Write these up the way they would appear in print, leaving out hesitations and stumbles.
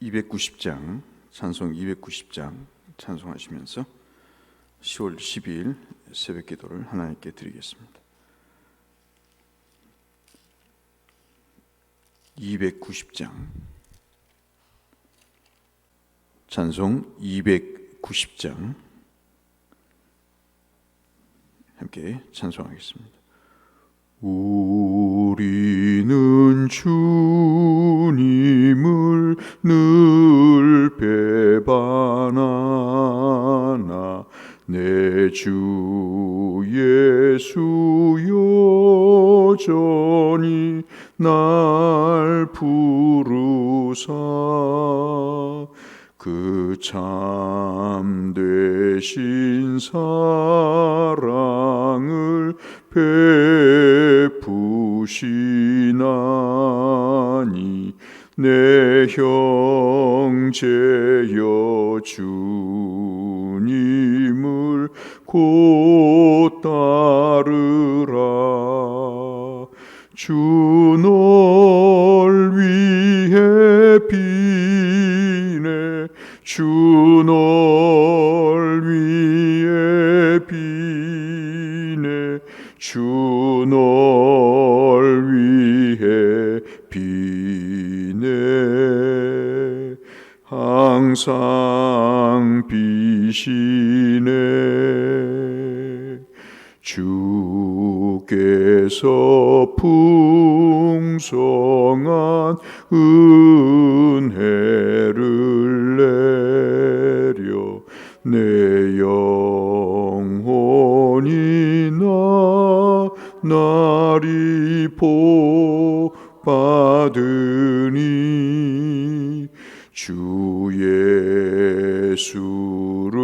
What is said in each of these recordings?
290장, 찬송 290장 찬송하시면서 10월 12일 새벽 기도를 하나님께 드리겠습니다. 290장 찬송 290장 함께 찬송하겠습니다. 우리는 주님을 늘 배반하나 내 주 예수 여전히 날 부르사 그 참되신 사랑을 베푸시나니 내 형제여 주님을 곧 따르라. 주 널 위해 비네 주 널 위해 비네 주 널 위해 비네 항상 비시네. 주께서 풍성한 은혜를 내려 내 영혼이 나날이 복받으니 주 예수를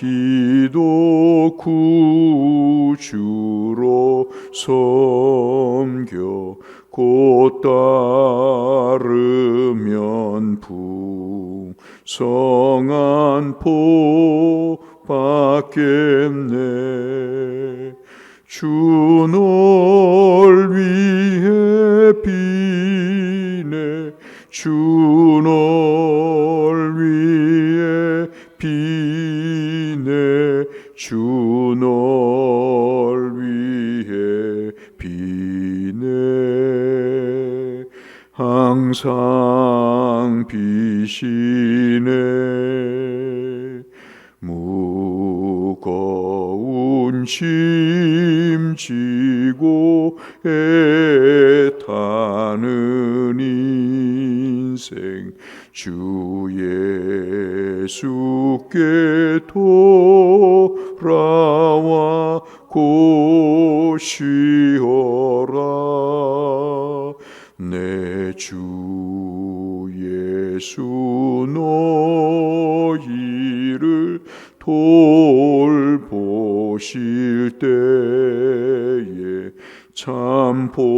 너희도 구주로 섬겨 곧 따르면 풍성한 복 받겠네. 주 널 위해 비네 주 널 위해 비네 주 널 위해 비네 항상 비시네. 무거운 짐 지고 애타는 인생 주 예수께 돌아와 곧 쉬어라. 내 주 예수 너희를 돌보실 때에 참 복락과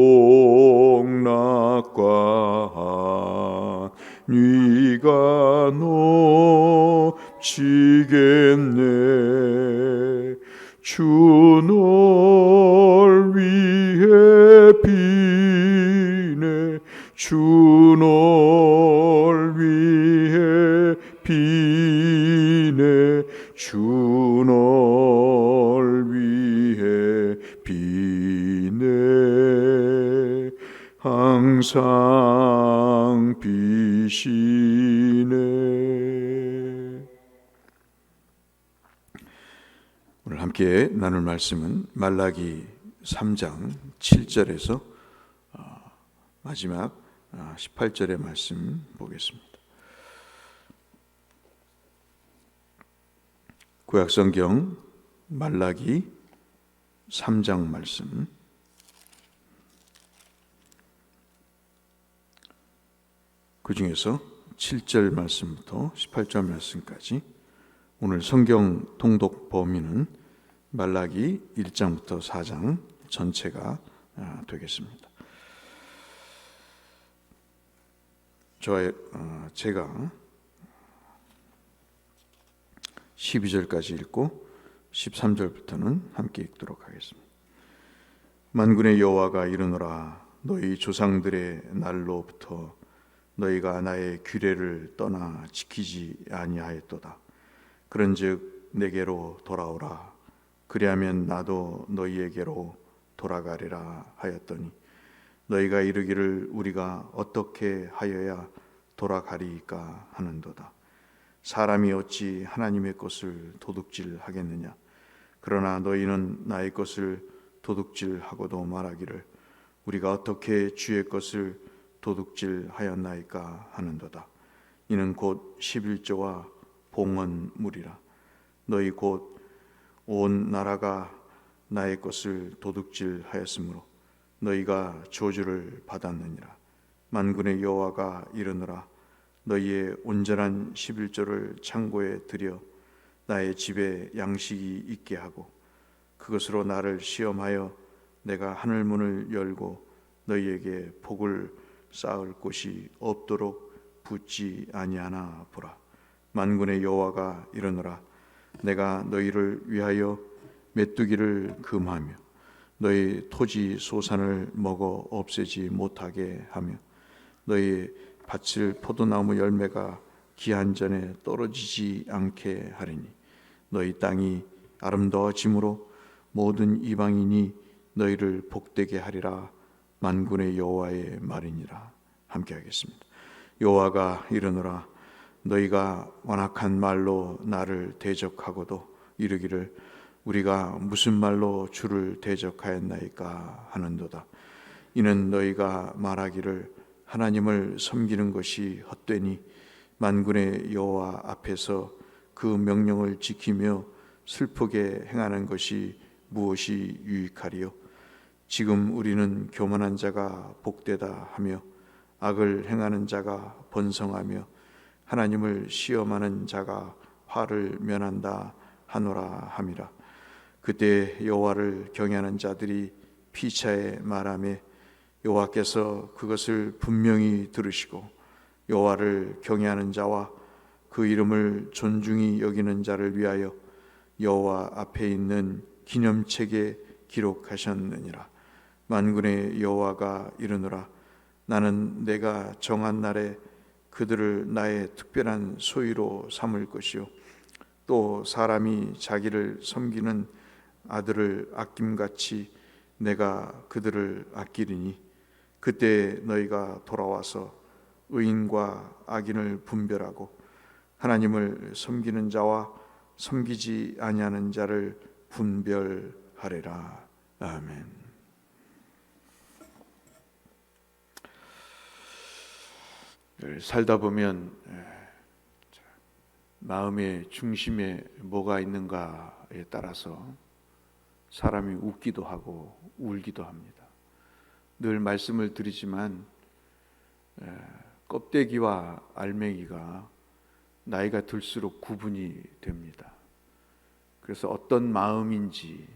네가 넘치겠네. 주 널 위해 비네 주 널 위해 비네 주 널 위해 비네 항상 비시네. 오늘 함께 나눌 말씀은 말라기 3장 7절에서 마지막 18절의 말씀 보겠습니다. 구약성경 말라기 3장 말씀 그 중에서 7절 말씀부터 18절 말씀까지 오늘 성경 통독 범위는 말라기 1장부터 4장 전체가 되겠습니다. 제가 12절까지 읽고 13절부터는 함께 읽도록 하겠습니다. 만군의 여호와가 이르노라. 너희 조상들의 날로부터 너희가 나의 규례를 떠나 지키지 아니하였도다. 그런즉 내게로 돌아오라. 그리하면 나도 너희에게로 돌아가리라 하였더니 너희가 이르기를 우리가 어떻게 하여야 돌아가리이까 하는도다. 사람이 어찌 하나님의 것을 도둑질하겠느냐. 그러나 너희는 나의 것을 도둑질하고도 말하기를 우리가 어떻게 주의 것을 도둑질하였나이까 하는도다. 이는 곧 11조와 봉헌물이라. 너희 곧 온 나라가 나의 것을 도둑질하였으므로 너희가 저주를 받았느니라. 만군의 여호와가 이르노라. 너희의 온전한 11조를 창고에 들여 나의 집에 양식이 있게 하고 그것으로 나를 시험하여 내가 하늘 문을 열고 너희에게 복을 쌓을 곳이 없도록 붙지 아니하나 보라. 만군의 여호와가 이르노라. 내가 너희를 위하여 메뚜기를 금하며 너희 토지 소산을 먹어 없애지 못하게 하며 너희 밭을 포도나무 열매가 기한 전에 떨어지지 않게 하리니 너희 땅이 아름다워짐으로 모든 이방인이 너희를 복되게 하리라. 만군의 여호와의 말이니라. 함께 하겠습니다. 여호와가 이르노라. 너희가 완악한 말로 나를 대적하고도 이르기를 우리가 무슨 말로 주를 대적하였나이까 하는도다. 이는 너희가 말하기를 하나님을 섬기는 것이 헛되니 만군의 여호와 앞에서 그 명령을 지키며 슬프게 행하는 것이 무엇이 유익하리요. 지금 우리는 교만한 자가 복되다 하며 악을 행하는 자가 번성하며 하나님을 시험하는 자가 화를 면한다 하노라 함이라. 그때 여호와를 경외하는 자들이 피차에 말하매 여호와께서 그것을 분명히 들으시고 여호와를 경외하는 자와 그 이름을 존중히 여기는 자를 위하여 여호와 앞에 있는 기념책에 기록하셨느니라. 만군의 여호와가 이르노라. 나는 내가 정한 날에 그들을 나의 특별한 소유로 삼을 것이요 또 사람이 자기를 섬기는 아들을 아낌같이 내가 그들을 아끼리니 그때 너희가 돌아와서 의인과 악인을 분별하고 하나님을 섬기는 자와 섬기지 아니하는 자를 분별하리라. 아멘. 살다 보면 마음의 중심에 뭐가 있는가에 따라서 사람이 웃기도 하고 울기도 합니다. 늘 말씀을 드리지만 껍데기와 알맹이가 나이가 들수록 구분이 됩니다. 그래서 어떤 마음인지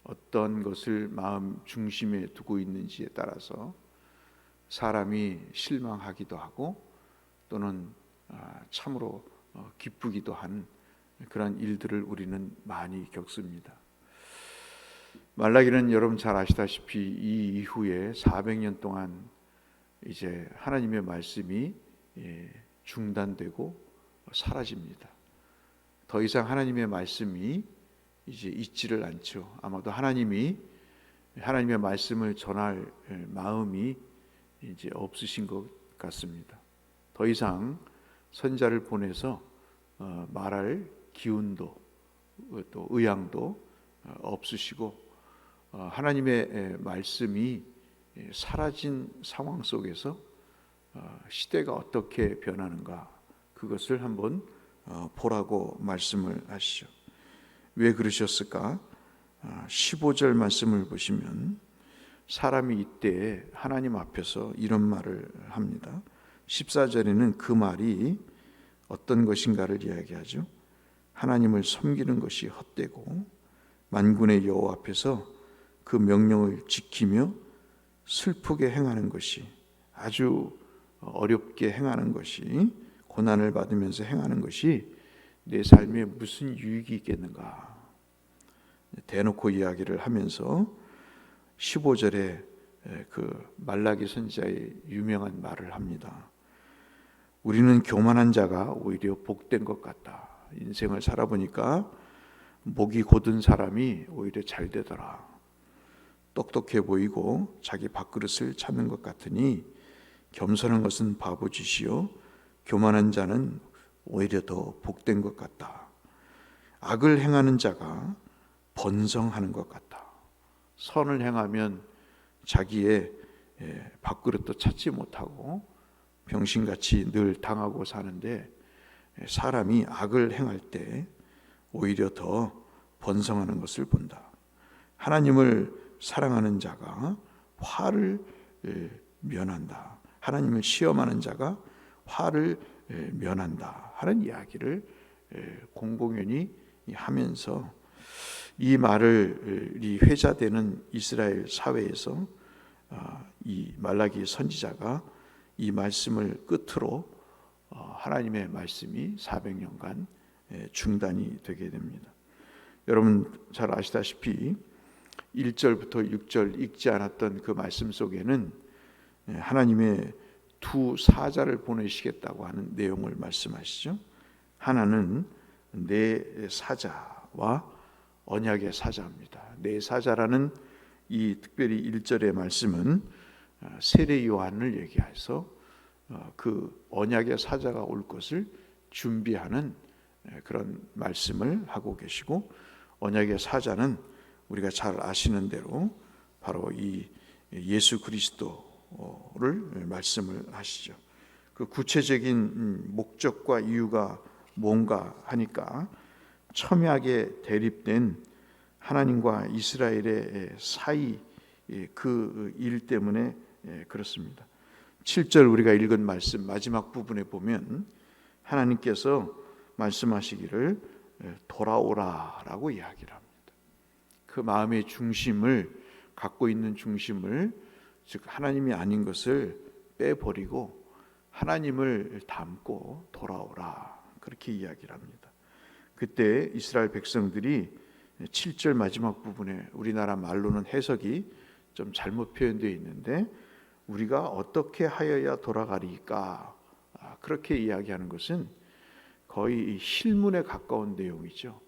어떤 것을 마음 중심에 두고 있는지에 따라서 사람이 실망하기도 하고 또는 참으로 기쁘기도 한 그런 일들을 우리는 많이 겪습니다. 말라기는 여러분 잘 아시다시피 이 이후에 400년 동안 이제 하나님의 말씀이 중단되고 사라집니다. 더 이상 하나님의 말씀이 이제 있지를 않죠. 아마도 하나님의 말씀을 전할 마음이 이제 없으신 것 같습니다. 더 이상 선자를 보내서 말할 기운도 또 의향도 없으시고 하나님의 말씀이 사라진 상황 속에서 시대가 어떻게 변하는가 그것을 한번 보라고 말씀을 하시죠. 왜 그러셨을까? 15절 말씀을 보시면 사람이 이때 하나님 앞에서 이런 말을 합니다. 14절에는 그 말이 어떤 것인가를 이야기하죠. 하나님을 섬기는 것이 헛되고 만군의 여호와 앞에서 그 명령을 지키며 슬프게 행하는 것이 아주 어렵게 행하는 것이 고난을 받으면서 행하는 것이 내 삶에 무슨 유익이 있겠는가 대놓고 이야기를 하면서 15절에 그 말라기 선지자의 유명한 말을 합니다. 우리는 교만한 자가 오히려 복된 것 같다. 인생을 살아보니까 목이 곧은 사람이 오히려 잘 되더라. 똑똑해 보이고 자기 밥그릇을 찾는 것 같으니 겸손한 것은 바보짓이요 교만한 자는 오히려 더 복된 것 같다. 악을 행하는 자가 번성하는 것 같다. 선을 행하면 자기의 밥그릇도 찾지 못하고 병신같이 늘 당하고 사는데, 사람이 악을 행할 때 오히려 더 번성하는 것을 본다. 하나님을 사랑하는 자가 화를 면한다. 하나님을 시험하는 자가 화를 면한다 하는 이야기를 공공연히 하면서, 이 말을 이 회자되는 이스라엘 사회에서 이 말라기 선지자가 이 말씀을 끝으로 하나님의 말씀이 400년간 중단이 되게 됩니다. 여러분 잘 아시다시피 1절부터 6절 읽지 않았던 그 말씀 속에는 하나님의 두 사자를 보내시겠다고 하는 내용을 말씀하시죠. 하나는 내 사자와 언약의 사자입니다. 내 사자라는 이 특별히 1절의 말씀은 세례 요한을 얘기해서 그 언약의 사자가 올 것을 준비하는 그런 말씀을 하고 계시고, 언약의 사자는 우리가 잘 아시는 대로 바로 이 예수 그리스도를 말씀을 하시죠. 그 구체적인 목적과 이유가 뭔가 하니까 첨예하게 대립된 하나님과 이스라엘의 사이 그 일 때문에 그렇습니다. 7절 우리가 읽은 말씀 마지막 부분에 보면 하나님께서 말씀하시기를 돌아오라라고 이야기를 합니다. 그 마음의 중심을 갖고 있는 중심을, 즉 하나님이 아닌 것을 빼버리고 하나님을 담고 돌아오라, 그렇게 이야기를 합니다. 그때 이스라엘 백성들이 7절 마지막 부분에 우리나라 말로는 해석이 좀 잘못 표현되어 있는데, 우리가 어떻게 하여야 돌아가리까, 그렇게 이야기하는 것은 거의 실문에 가까운 내용이죠.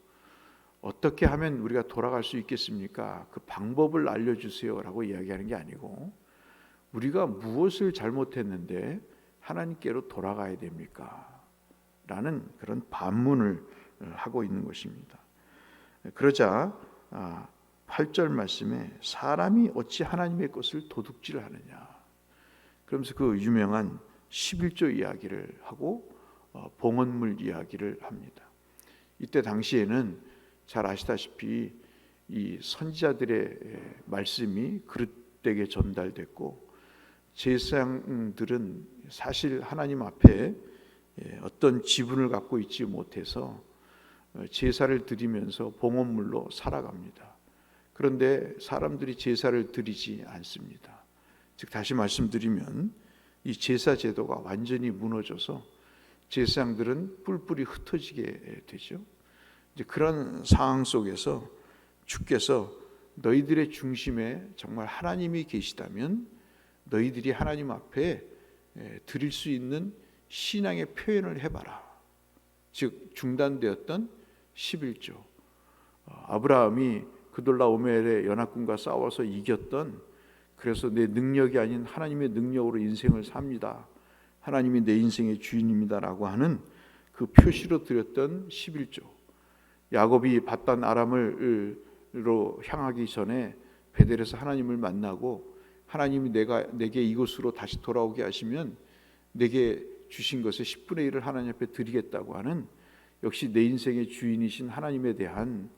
어떻게 하면 우리가 돌아갈 수 있겠습니까? 그 방법을 알려주세요라고 이야기하는 게 아니고, 우리가 무엇을 잘못했는데 하나님께로 돌아가야 됩니까? 라는 그런 반문을 하고 있는 것입니다. 그러자 8절 말씀에 사람이 어찌 하나님의 것을 도둑질하느냐, 그러면서 그 유명한 11조 이야기를 하고 봉헌물 이야기를 합니다. 이때 당시에는 잘 아시다시피 이 선지자들의 말씀이 그릇되게 전달됐고, 제사장들은 사실 하나님 앞에 어떤 지분을 갖고 있지 못해서 제사를 드리면서 봉헌물로 살아갑니다. 그런데 사람들이 제사를 드리지 않습니다. 즉 다시 말씀드리면 이 제사 제도가 완전히 무너져서 제사장들은 뿔뿔이 흩어지게 되죠. 이제 그런 상황 속에서 주께서 너희들의 중심에 정말 하나님이 계시다면 너희들이 하나님 앞에 드릴 수 있는 신앙의 표현을 해봐라. 즉 중단되었던 11조, 아브라함이 그돌라오멜의 연합군과 싸워서 이겼던, 그래서 내 능력이 아닌 하나님의 능력으로 인생을 삽니다, 하나님이 내 인생의 주인입니다라고 하는 그 표시로 드렸던 11조, 야곱이 바단 아람으로 향하기 전에 베델에서 하나님을 만나고, 하나님이 내게 이곳으로 다시 돌아오게 하시면 내게 주신 것의 10분의 1을 하나님 앞에 드리겠다고 하는, 역시 내 인생의 주인이신 하나님에 대한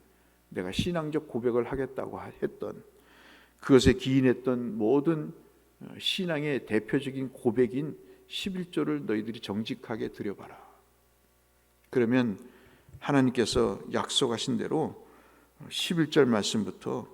내가 신앙적 고백을 하겠다고 했던, 그것에 기인했던 모든 신앙의 대표적인 고백인 11조를 너희들이 정직하게 드려봐라. 그러면 하나님께서 약속하신 대로 11절 말씀부터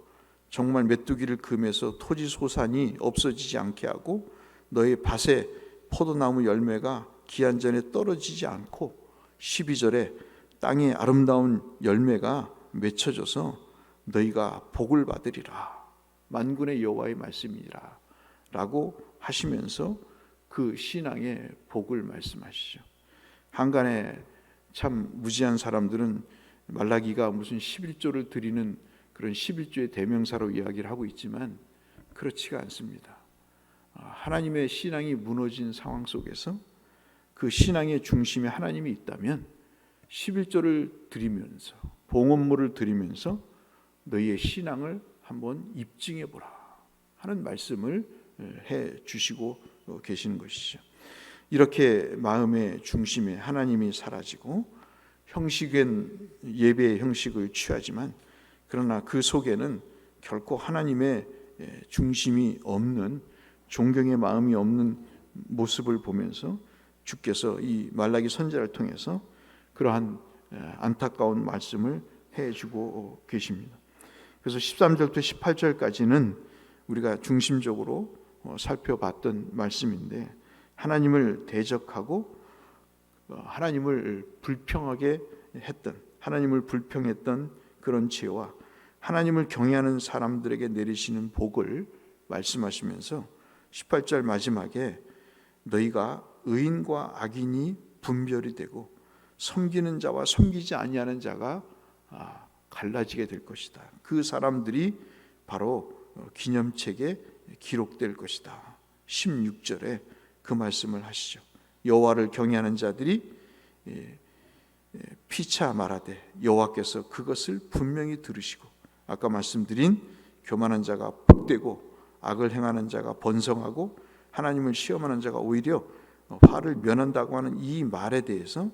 정말 메뚜기를 금해서 토지 소산이 없어지지 않게 하고, 너희 밭에 포도나무 열매가 기한 전에 떨어지지 않고, 12절에 땅의 아름다운 열매가 맺혀져서 너희가 복을 받으리라, 만군의 여호와의 말씀이라 라고 하시면서 그 신앙의 복을 말씀하시죠. 한간에 참 무지한 사람들은 말라기가 무슨 11조를 드리는 그런 11조의 대명사로 이야기를 하고 있지만 그렇지가 않습니다. 하나님의 신앙이 무너진 상황 속에서 그 신앙의 중심에 하나님이 있다면 11조를 드리면서 봉헌물을 드리면서 너희의 신앙을 한번 입증해 보라 하는 말씀을 해 주시고 계시는 것이죠. 이렇게 마음의 중심에 하나님이 사라지고 형식은 예배의 형식을 취하지만 그러나 그 속에는 결코 하나님의 중심이 없는 존경의 마음이 없는 모습을 보면서 주께서 이 말라기 선지자를 통해서 그러한 안타까운 말씀을 해주고 계십니다. 그래서 13절부터 18절까지는 우리가 중심적으로 살펴봤던 말씀인데 하나님을 대적하고 하나님을 불평하게 했던 하나님을 불평했던 그런 죄와 하나님을 경외하는 사람들에게 내리시는 복을 말씀하시면서 18절 마지막에 너희가 의인과 악인이 분별이 되고 섬기는 자와 섬기지 아니하는 자가 갈라지게 될 것이다. 그 사람들이 바로 기념책에 기록될 것이다. 16절에 그 말씀을 하시죠. 여호와를 경외하는 자들이 피차 말하되 여호와께서 그것을 분명히 들으시고 아까 말씀드린 교만한 자가 복되고 악을 행하는 자가 번성하고 하나님을 시험하는 자가 오히려 화를 면한다고 하는 이 말에 대해서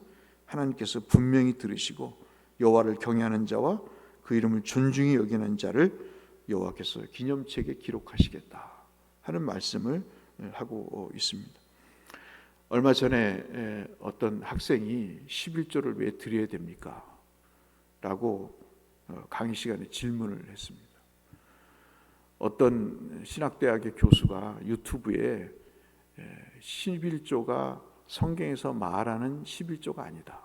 하나님께서 분명히 들으시고 여호와를 경외하는 자와 그 이름을 존중히 여기는 자를 여호와께서 기념책에 기록하시겠다 하는 말씀을 하고 있습니다. 얼마 전에 어떤 학생이 11조를 왜 드려야 됩니까? 라고 강의 시간에 질문을 했습니다. 어떤 신학대학의 교수가 유튜브에 11조가 성경에서 말하는 11조가 아니다.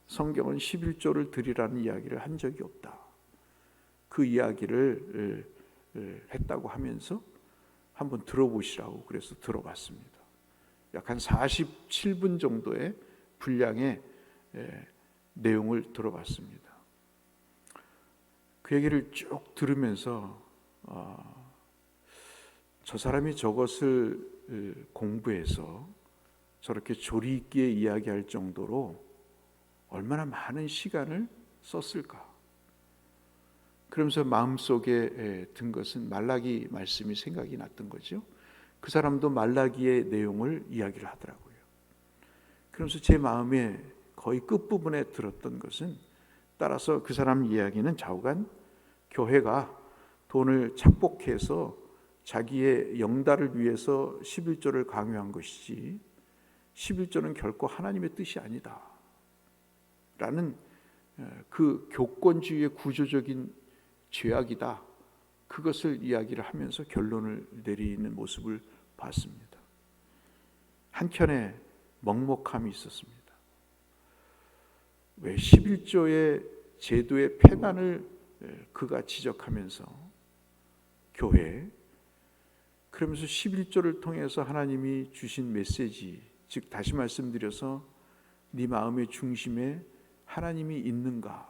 성경은 11조를 드리라는 이야기를 한 적이 없다. 그 이야기를 했다고 하면서 한번 들어보시라고 그래서 들어봤습니다. 약 한 47분 정도의 분량의 내용을 들어봤습니다. 그 얘기를 쭉 들으면서 저 사람이 저것을 공부해서 저렇게 조리 있게 이야기할 정도로 얼마나 많은 시간을 썼을까. 그러면서 마음속에 든 것은 말라기 말씀이 생각이 났던 거죠. 그 사람도 말라기의 내용을 이야기를 하더라고요. 그러면서 제 마음에 거의 끝부분에 들었던 것은 따라서 그 사람 이야기는 좌우간 교회가 돈을 착복해서 자기의 영달을 위해서 11조를 강요한 것이지 11조는 결코 하나님의 뜻이 아니다 라는 그 교권주의의 구조적인 죄악이다. 그것을 이야기를 하면서 결론을 내리는 모습을 봤습니다. 한켠에 먹먹함이 있었습니다. 왜 11조의 제도의 폐단을 그가 지적하면서 교회 그러면서 11조를 통해서 하나님이 주신 메시지 즉 다시 말씀드려서 네 마음의 중심에 하나님이 있는가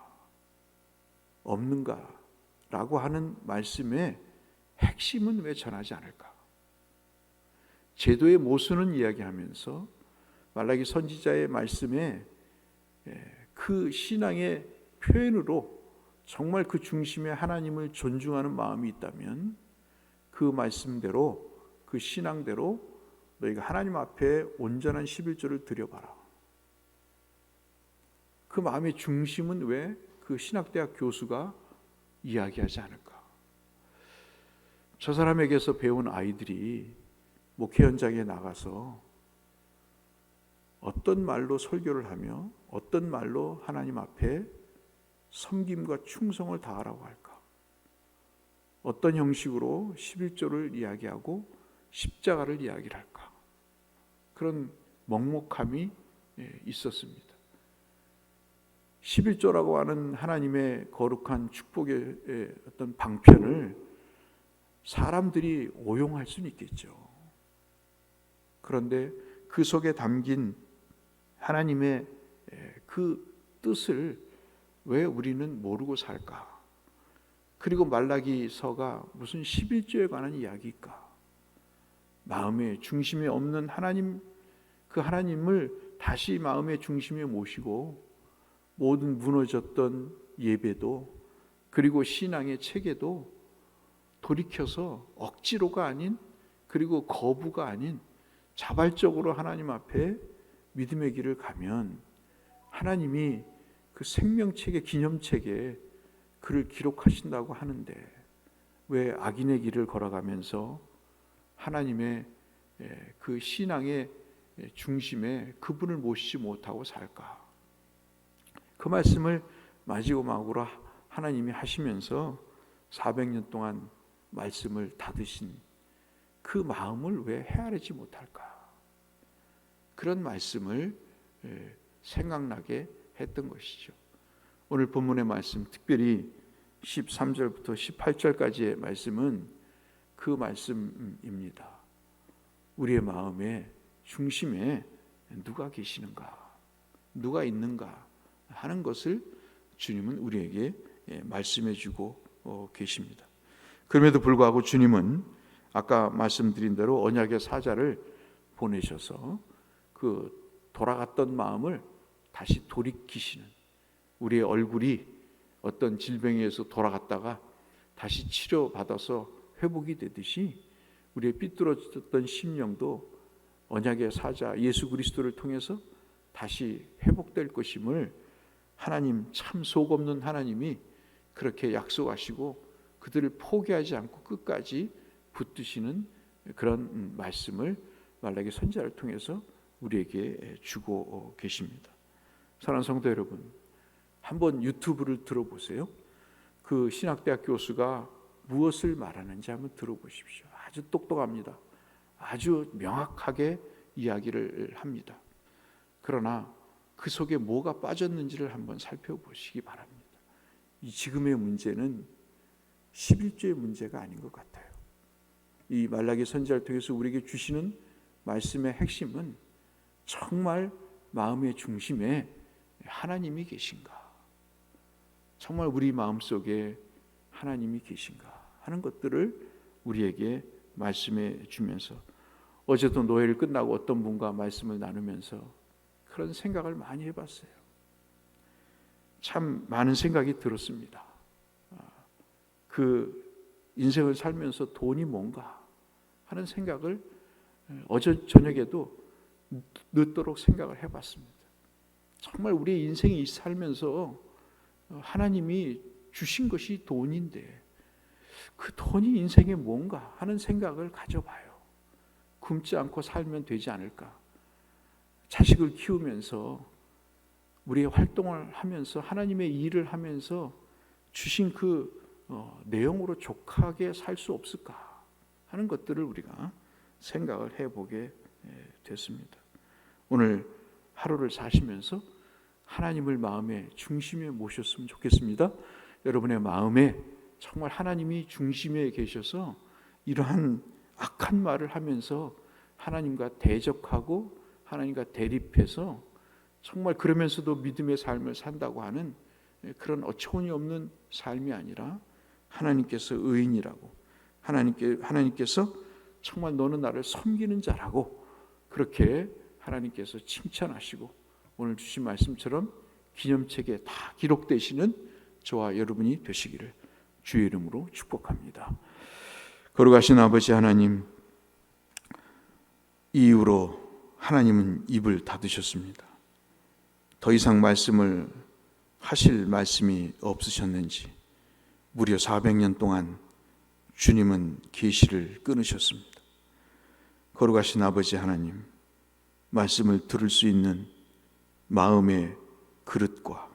없는가 라고 하는 말씀의 핵심은 왜 전하지 않을까? 제도의 모순은 이야기하면서 말라기 선지자의 말씀에 그 신앙의 표현으로 정말 그 중심에 하나님을 존중하는 마음이 있다면 그 말씀대로 그 신앙대로 너희가 하나님 앞에 온전한 11조를 드려봐라. 그 마음의 중심은 왜 그 신학대학 교수가 이야기하지 않을까? 저 사람에게서 배운 아이들이 목회 현장에 나가서 어떤 말로 설교를 하며 어떤 말로 하나님 앞에 섬김과 충성을 다하라고 할까? 어떤 형식으로 11조를 이야기하고 십자가를 이야기를 할까? 그런 먹먹함이 있었습니다. 11조라고 하는 하나님의 거룩한 축복의 어떤 방편을 사람들이 오용할 수는 있겠죠. 그런데 그 속에 담긴 하나님의 그 뜻을 왜 우리는 모르고 살까? 그리고 말라기서가 무슨 11조에 관한 이야기일까? 마음의 중심에 없는 하나님, 그 하나님을 다시 마음의 중심에 모시고 모든 무너졌던 예배도 그리고 신앙의 체계도 돌이켜서 억지로가 아닌, 그리고 거부가 아닌 자발적으로 하나님 앞에 믿음의 길을 가면 하나님이 그 생명책의 기념책에 그를 기록하신다고 하는데 왜 악인의 길을 걸어가면서 하나님의 그 신앙의 중심에 그분을 모시지 못하고 살까? 그 말씀을 마지막으로 하나님이 하시면서 400년 동안 말씀을 닫으신 그 마음을 왜 헤아리지 못할까? 그런 말씀을 생각나게 했던 것이죠. 오늘 본문의 말씀, 특별히 13절부터 18절까지의 말씀은 그 말씀입니다. 우리의 마음의 중심에 누가 계시는가, 누가 있는가 하는 것을 주님은 우리에게 말씀해 주고 계십니다. 그럼에도 불구하고 주님은 아까 말씀드린 대로 언약의 사자를 보내셔서 그 돌아갔던 마음을 다시 돌이키시는, 우리의 얼굴이 어떤 질병에서 돌아갔다가 다시 치료받아서 회복이 되듯이 우리의 삐뚤어졌던 심령도 언약의 사자 예수 그리스도를 통해서 다시 회복될 것임을 하나님, 참 속없는 하나님이 그렇게 약속하시고 그들을 포기하지 않고 끝까지 붙드시는 그런 말씀을 말라기 선지자를 통해서 우리에게 주고 계십니다. 사랑하는 성도 여러분, 한번 유튜브를 들어보세요. 그 신학대학 교수가 무엇을 말하는지 한번 들어보십시오. 아주 똑똑합니다. 아주 명확하게 이야기를 합니다. 그러나 그 속에 뭐가 빠졌는지를 한번 살펴보시기 바랍니다. 이 지금의 문제는 11조의 문제가 아닌 것 같아요. 이 말라기 선지자를 통해서 우리에게 주시는 말씀의 핵심은 정말 마음의 중심에 하나님이 계신가, 정말 우리 마음속에 하나님이 계신가 하는 것들을 우리에게 말씀해 주면서, 어제도 노예를 끝나고 어떤 분과 말씀을 나누면서 그런 생각을 많이 해봤어요. 참 많은 생각이 들었습니다. 그 인생을 살면서 돈이 뭔가 하는 생각을 어제 저녁에도 늦도록 생각을 해봤습니다. 정말 우리의 인생이 살면서 하나님이 주신 것이 돈인데 그 돈이 인생에 뭔가 하는 생각을 가져봐요. 굶지 않고 살면 되지 않을까? 자식을 키우면서 우리의 활동을 하면서 하나님의 일을 하면서 주신 그 내용으로 족하게 살 수 없을까 하는 것들을 우리가 생각을 해보게 됐습니다. 오늘 하루를 사시면서 하나님을 마음의 중심에 모셨으면 좋겠습니다. 여러분의 마음에 정말 하나님이 중심에 계셔서 이러한 악한 말을 하면서 하나님과 대적하고 하나님과 대립해서 정말 그러면서도 믿음의 삶을 산다고 하는 그런 어처구니 없는 삶이 아니라 하나님께서 의인이라고, 하나님께서 정말 너는 나를 섬기는 자라고 그렇게 하나님께서 칭찬하시고 오늘 주신 말씀처럼 기념책에 다 기록되시는 저와 여러분이 되시기를 주의 이름으로 축복합니다. 거룩하신 아버지 하나님, 이 이후로 하나님은 입을 닫으셨습니다. 더 이상 말씀을 하실 말씀이 없으셨는지 무려 400년 동안 주님은 계시를 끊으셨습니다. 거룩하신 아버지 하나님, 말씀을 들을 수 있는 마음의 그릇과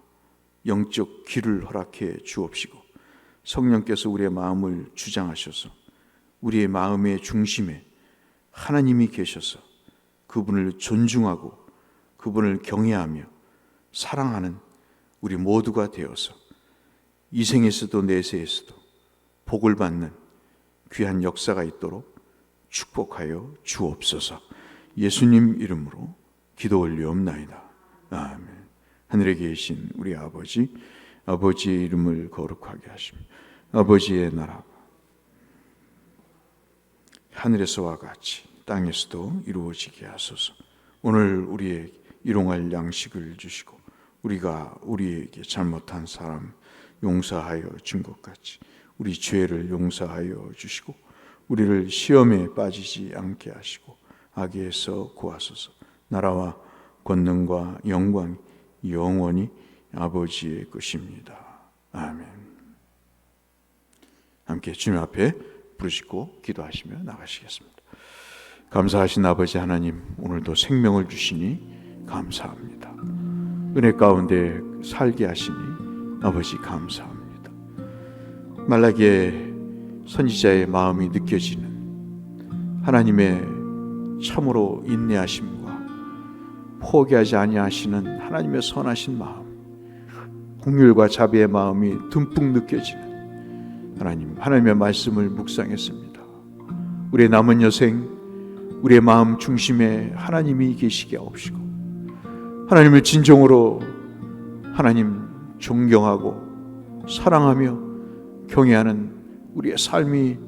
영적 귀를 허락해 주옵시고 성령께서 우리의 마음을 주장하셔서 우리의 마음의 중심에 하나님이 계셔서 그분을 존중하고 그분을 경외하며 사랑하는 우리 모두가 되어서 이 생에서도 내세에서도 복을 받는 귀한 역사가 있도록 축복하여 주옵소서. 예수님 이름으로 기도 올리옵나이다. 아멘. 하늘에 계신 우리 아버지, 아버지의 이름을 거룩하게 하시며 아버지의 나라가 하늘에서와 같이 땅에서도 이루어지게 하소서. 오늘 우리의 일용할 양식을 주시고 우리가 우리에게 잘못한 사람 용서하여 준 것 같이 우리 죄를 용서하여 주시고 우리를 시험에 빠지지 않게 하시고 악에서 구하소서. 나라와 권능과 영광이 영원히 아버지의 것입니다. 아멘. 함께 주님 앞에 부르시고 기도하시며 나가시겠습니다. 감사하신 아버지 하나님, 오늘도 생명을 주시니 감사합니다. 은혜 가운데 살게 하시니 아버지 감사합니다. 말라기에 선지자의 마음이 느껴지는 하나님의 참으로 인내하심과 포기하지 아니하시는 하나님의 선하신 마음, 긍휼과 자비의 마음이 듬뿍 느껴지는 하나님의 말씀을 묵상했습니다. 우리의 남은 여생 우리의 마음 중심에 하나님이 계시게 하옵시고 하나님을 진정으로 하나님 존경하고 사랑하며 경외하는 우리의 삶이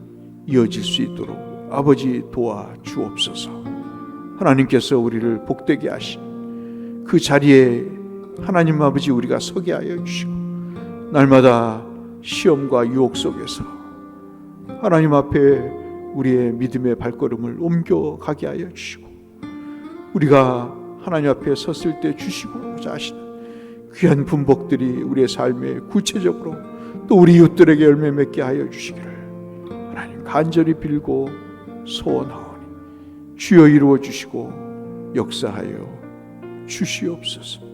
이어질 수 있도록 아버지 도와 주옵소서. 하나님께서 우리를 복되게 하신 그 자리에 하나님 아버지 우리가 서게 하여 주시고 날마다 시험과 유혹 속에서 하나님 앞에 우리의 믿음의 발걸음을 옮겨가게 하여 주시고 우리가 하나님 앞에 섰을 때 주시고자 하시는 귀한 분복들이 우리의 삶에 구체적으로 또 우리 이웃들에게 열매 맺게 하여 주시기를 하나님 간절히 빌고 소원하오니 주여 이루어 주시고 역사하여 주시옵소서.